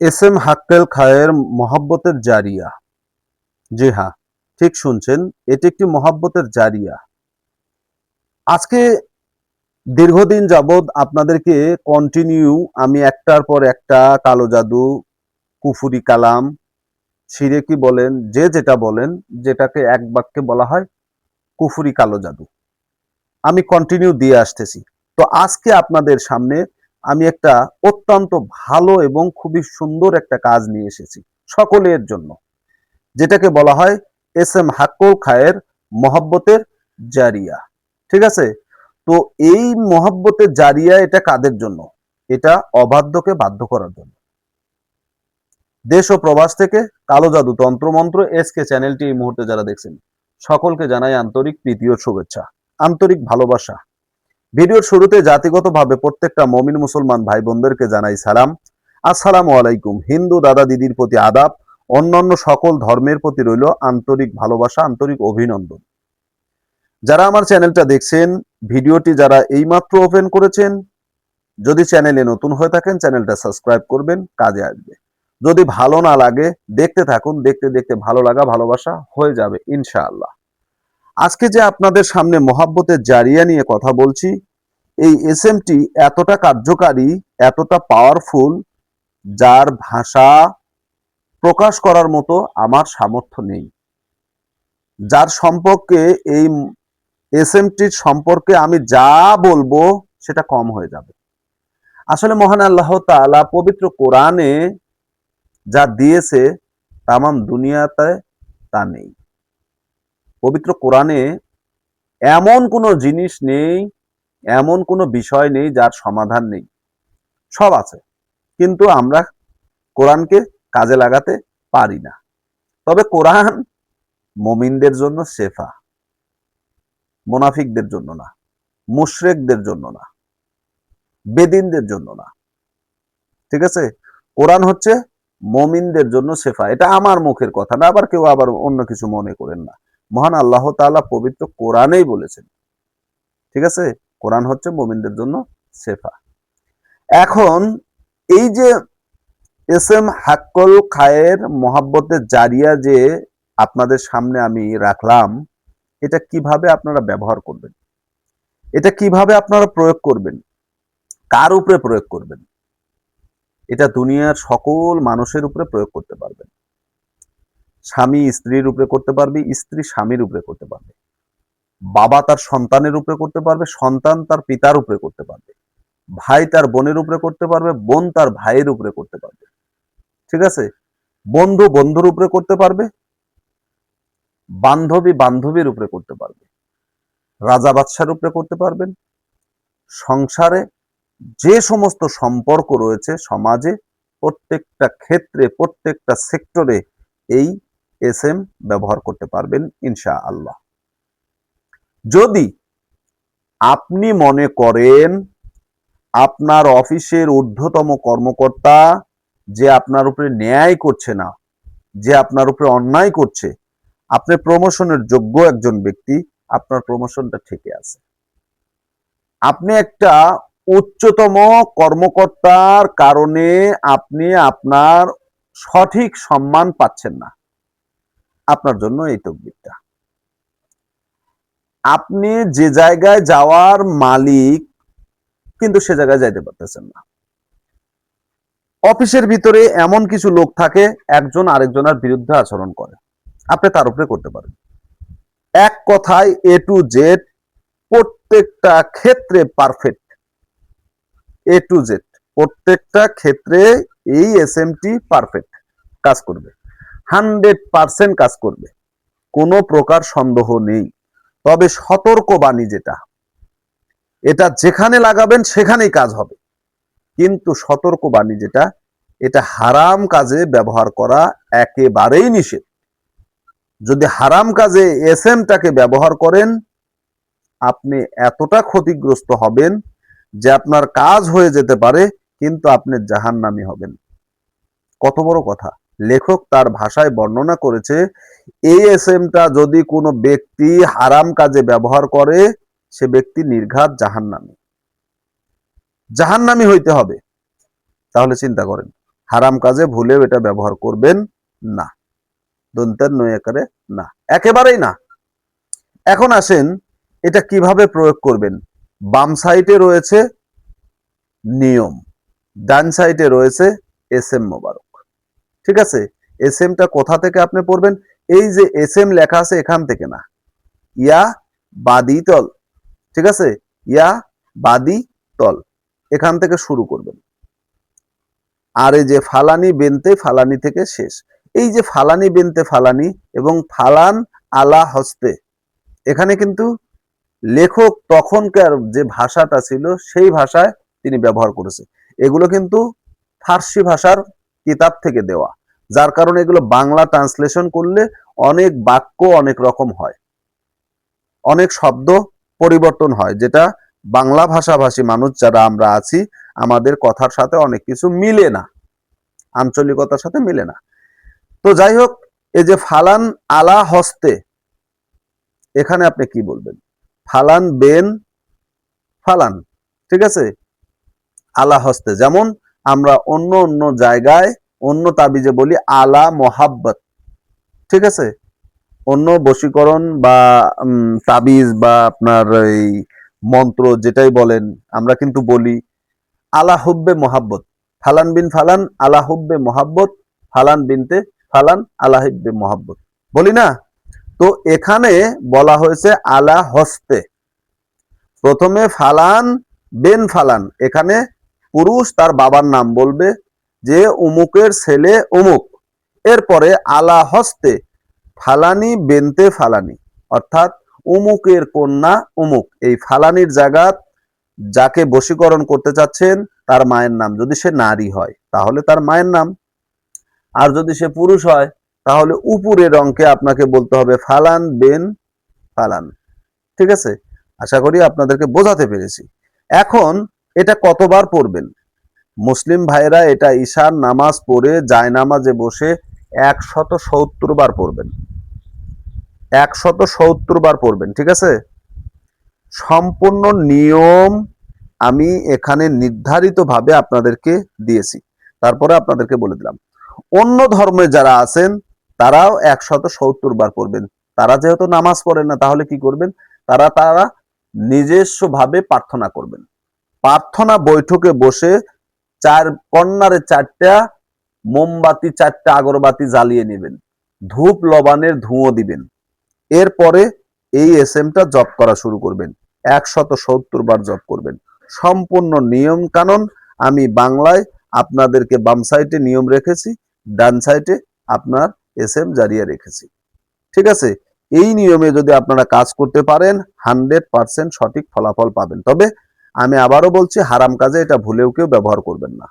S M হাক্কেল খায়ের মহাব্বতের জারিয়া। জি হ্যাঁ, ঠিক শুনছেন, এটি একটি মহাব্বতের জারিয়া। আজকে দীর্ঘদিন যাবৎ আপনাদেরকে কন্টিনিউ আমি একটার পর একটা কালো জাদু, কুফুরি কালাম, শিরেকি বলেন, যে যেটা বলেন, যেটাকে এক বাক্যে বলা হয় কুফুরি কালো জাদু, আমি কন্টিনিউ দিয়ে আসতেছি। তো আজকে আপনাদের সামনে আমি একটা অত্যন্ত ভালো এবং খুবই সুন্দর একটা কাজ নিয়ে এসেছি সকলের জন্য, যেটাকে বলা হয় এস এম হাক্কুল খায়ের মহব্বতের জারিয়া। ঠিক আছে? তো এই মহব্বতের জারিয়া এটা কাদের জন্য? এটা অবাধ্যকে বাধ্য করার জন্য। দেশ ও প্রবাস থেকে কালো জাদু তন্ত্রমন্ত্র এসকে চ্যানেলটি এই মুহূর্তে যারা দেখছেন, সকলকে জানাই আন্তরিক প্রীতি ও শুভেচ্ছা, আন্তরিক ভালোবাসা। ভিডিওর শুরুতে জাতিগতভাবে প্রত্যেকটা মমিন মুসলমান ভাই বোনদেরকে জানাই সালাম, আসসালামু আলাইকুম। হিন্দু দাদা দিদির প্রতি আদাব, অন্যান্য সকল ধর্মের প্রতি রইল আন্তরিক ভালোবাসা, আন্তরিক অভিনন্দন। যারা আমার চ্যানেলটা দেখছেন, ভিডিওটি যারা এইমাত্র ওপেন করেছেন, যদি চ্যানেলে নতুন হয়ে থাকেন চ্যানেলটা সাবস্ক্রাইব করবেন, কাজে আসবে। যদি ভালো না লাগে দেখতে থাকুন, দেখতে দেখতে ভালো লাগা ভালোবাসা হয়ে যাবে ইনশাআল্লাহ। আজকে যে আপনাদের সামনে মহাব্বতের জারিয়া নিয়ে কথা বলছি, এই এসএমটি এতটা কার্যকারী, এতটা পাওয়ারফুল, যার ভাষা প্রকাশ করার মতো আমার সামর্থ্য নেই। যার সম্পর্কে এই এসএমটির সম্পর্কে আমি যা বলবো সেটা কম হয়ে যাবে। আসলে মহান আল্লাহ তাআলা পবিত্র কোরআনে যা দিয়েছে তামাম দুনিয়াতে তা নেই। পবিত্র কোরআনে এমন কোনো জিনিস নেই, এমন কোনো বিষয় নেই যার সমাধান নেই। সব আছে, কিন্তু আমরা কোরআনকে কাজে লাগাতে পারি না। তবে কোরআন মুমিনদের জন্য শেফা, মুনাফিকদের জন্য না, মুশরিকদের জন্য না, বেদিনদের জন্য না। ঠিক আছে? কোরআন হচ্ছে মুমিনদের জন্য শেফা। এটা আমার মুখের কথা না, আবার কেউ আবার অন্য কিছু মনে করেন না। মহান আল্লাহ তাআলা পবিত্র কোরআনেই বলেছেন। ঠিক আছে? কোরআন হচ্ছে মুমিনদের জন্য শেফা। এখন এই যে এস এম হাক্কুল খায়ের মহাব্বতের জারিয়া যে আপনাদের সামনে আমি রাখলাম, এটা কিভাবে আপনারা ব্যবহার করবেন, এটা কিভাবে আপনারা প্রয়োগ করবেন, কার উপরে প্রয়োগ করবেন, এটা দুনিয়ার সকল মানুষের উপরে প্রয়োগ করতে পারবেন। স্বামী স্ত্রীর উপরে করতে পারবে, স্ত্রী স্বামীর উপরে করতে পারবে, বাবা তার সন্তানের উপরে করতে পারবে, সন্তান তার পিতার উপরে করতে পারবে, ভাই তার বোনের উপরে করতে পারবে, বোন তার ভাইয়ের উপরে করতে পারবে। ঠিক আছে? বন্ধু বন্ধুর উপরে করতে পারবে, বান্ধবী বান্ধবীর উপরে করতে পারবে, রাজা বাদশার উপরে করতে পারবেন। সংসারে যে সমস্ত সম্পর্ক রয়েছে সমাজে, প্রত্যেকটা ক্ষেত্রে, প্রত্যেকটা সেক্টরে এই এসএম ব্যবহার করতে পারবেন ইনশাআল্লাহ। যদি আপনি মনে করেন আপনার অফিসের ঊর্ধ্বতম কর্মকর্তা যে আপনার উপরে ন্যায় করছে না, যে আপনার উপরে অন্যায় করছে, আপনি প্রমোশনের যোগ্য একজন ব্যক্তি, আপনার প্রমোশনটা ঠিকই আছে। আপনি একটা উচ্চতম কর্মকর্তার কারণে আপনি আপনার সঠিক সম্মান পাচ্ছেন না, আপনার জন্য এই তকদিরটা। আপনি যে জায়গায় যাওয়ার মালিক, কিন্তু সে জায়গায় যাইতে পারতেছেন না। অফিসের ভিতরে এমন কিছু লোক থাকে, একজন আরেকজনের বিরুদ্ধে আচরণ করে, আপনি তার উপরে করতে পারেন। এক কথায় এ টু জেড প্রত্যেকটা ক্ষেত্রে পারফেক্ট, এ টু জেড প্রত্যেকটা ক্ষেত্রে এই এসএমটি পারফেক্ট কাজ করবে, 100% কাজ করবে, কোনো প্রকার সন্দেহ নেই। তবে সতর্কবাণী যেটা, এটা যেখানে লাগাবেন সেখানেই কাজ হবে, কিন্তু সতর্কবাণী যেটা, এটা হারাম কাজে ব্যবহার করা একেবারেই নিষেধ। যদি হারাম কাজে এসএমটাকে ব্যবহার করেন, আপনি এতটা ক্ষতিগ্রস্ত হবেন যে আপনার কাজ হয়ে যেতে পারে, কিন্তু আপনি জাহান্নামী হবেন। কত বড় কথা! লেখক তার ভাষায় বর্ণনা করেছে, এই এসএমটা যদি কোনো ব্যক্তি হারাম কাজে ব্যবহার করে, সে ব্যক্তি নির্ঘাত জাহান্নামী, জাহান্নামী হইতে হবে। তাহলে চিন্তা করেন, হারাম কাজে ভুলেও এটা ব্যবহার করবেন না। দন্তের নয় আকারে না, একেবারেই না। এখন আসেন এটা কিভাবে প্রয়োগ করবেন। বাম সাইডে রয়েছে নিয়ম, ডান সাইডে রয়েছে এস এম মোবারক। ঠিক আছে, এস এমটা কোথা থেকে আপনি পড়বেন? এই যে এস এম লেখা আছে এখান থেকে না, ইয়া বাদি তল। ঠিক আছে, ইয়া বাদি তল, এখান থেকে শুরু করবেন। আর এই যে ফালানি বেনতে ফালানি থেকে শেষ। এই যে ফালানি বেনতে ফালানি এবং ফালান আলা হস্তে, এখানে কিন্তু লেখক তখনকার যে ভাষাটা ছিল সেই ভাষায় তিনি ব্যবহার করেছে। এগুলো কিন্তু ফার্সি ভাষার কিতাব থেকে দেওয়া, যার কারণে এগুলো বাংলা ট্রান্সলেশন করলে অনেক বাক্য অনেক রকম হয়, অনেক শব্দ পরিবর্তন হয়, যেটা বাংলা ভাষাভাষী মানুষ যারা আমরা আছি আমাদের কথার সাথে অনেক কিছু মিলে না, আঞ্চলিকতার সাথে মিলে না। তো যাই হোক, এই যে ফালান আলা হস্তে, এখানে আপনি কি বলবেন? ফালান বেন ফালান। ঠিক আছে, আলা হস্তে, যেমন আমরা অন্য অন্য জায়গায় অন্য তাবিজে বলি আলা মোহাব্বত। ঠিক আছে, অন্য বশীকরণ বা তাবিজ বা আপনার এই মন্ত্র যেটাই বলেন, আমরা কিন্তু বলি আলা হুব্বে মোহাব্বত, ফালান বিন ফালান আলা হুব্বে মোহাব্বত, ফালান বিনতে ফালান আলা হুব্বে মোহাব্বত, বলি না? তো এখানে বলা হয়েছে আলা হস্তে। প্রথমে ফালান বেন ফালান, এখানে পুরুষ তার বাবার নাম বলবে যে উমুকের ছেলে উমুক। এরপরে আলা হস্তে ফালানি বেনতে ফালানি, অর্থাৎ উমুকের কন্যা উমুক। এই ফালানির জায়গা যাকে বশীকরণ করতে চাচ্ছেন তার মায়ের নাম, যদি সে নারী হয় তাহলে তার মায়ের নাম, আর যদি সে পুরুষ হয় তাহলে উপরের অঙ্কে আপনাকে বলতে হবে ফালান বেন ফালান। ঠিক আছে, আশা করি আপনাদেরকে বোঝাতে পেরেছি। এখন এটা কতবার পড়বেন? মুসলিম ভাইরা এটা ঈশার নামাজ পড়ে জায়নামাজে বসে 170 বার পড়বেন, 170 বার পড়বেন। ঠিক আছে, সম্পূর্ণ নিয়ম আমি এখানে নির্ধারিতভাবে আপনাদেরকে দিয়েছি, তারপরে আপনাদেরকে বলে দিলাম। অন্য ধর্মে যারা আছেন তারাও 170 বার পড়বেন। তারা যেহেতু নামাজ পড়েন না, তাহলে কি করবেন? তারা নিজস্ব ভাবে প্রার্থনা করবেন। প্রার্থনা বৈঠকে বসে চার কর্নারে 4টা মোমবাতি, 4টা আগরবাতি জ্বালিয়ে নেবেন, ধূপ লবানের ধুঁয়ো দিবেন। এরপরে এই এস এমটা জপ করা শুরু করবেন, 170 বার জপ করবেন। সম্পূর্ণ নিয়ম কানুন আমি বাংলায় আপনাদেরকে বাম সাইডে নিয়ম রেখেছি, ডান সাইডে আপনার এস এম জারিয়া রেখেছি। ঠিক আছে, এই নিয়মে যদি আপনারা কাজ করতে পারেন 100% সঠিক ফলাফল পাবেন। তবে আমি আবারও বলছি, হারাম কাজে এটা ভুলেও কেউ ব্যবহার করবেন না।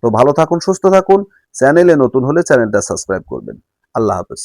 তো ভালো থাকুন, সুস্থ থাকুন। চ্যানেলে নতুন হলে চ্যানেলটা সাবস্ক্রাইব করবেন। আল্লাহ হাফেজ।